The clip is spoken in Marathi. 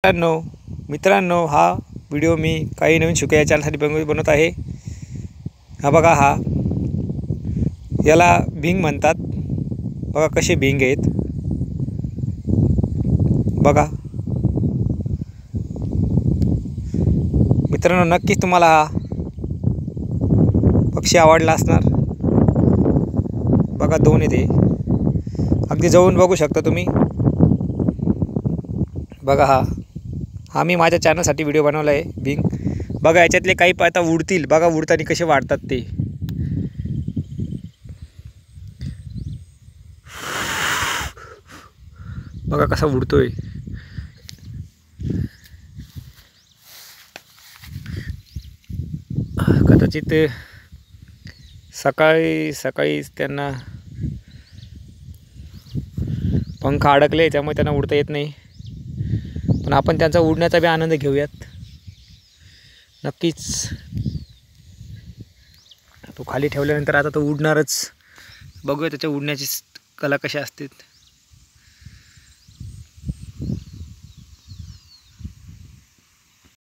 मित्रांनो, हा व्हिडिओ मी काही नवीन शिकूया चॅनलसाठी बनवत आहे। हा बघा, हा याला भिंग म्हणतात। बघा कसे भिंग आहेत बघा। मित्रांनो, नक्कीच तुम्हाला हा पक्षी आवडला असणार। बघा, दोन येते, अगदी जवळून बघू शकता तुम्ही। बघा, हा मी माझ्या चॅनलसाठी व्हिडिओ बनवला आहे भिंग। बघा, याच्यातले काही आता उडतील। बघा उडताना कसे वाढतात ते। बघा कसा उडतोय। कदाचित सकाळी त्यांना पंख अडकले, त्यामुळे त्यांना उडता येत नाही। पण आपण त्यांचा उडण्याचा बी आनंद घेऊयात नक्कीच। तो खाली ठेवल्यानंतर आता तो उडणारच। बघूया त्याच्या उडण्याची कला कशी असते।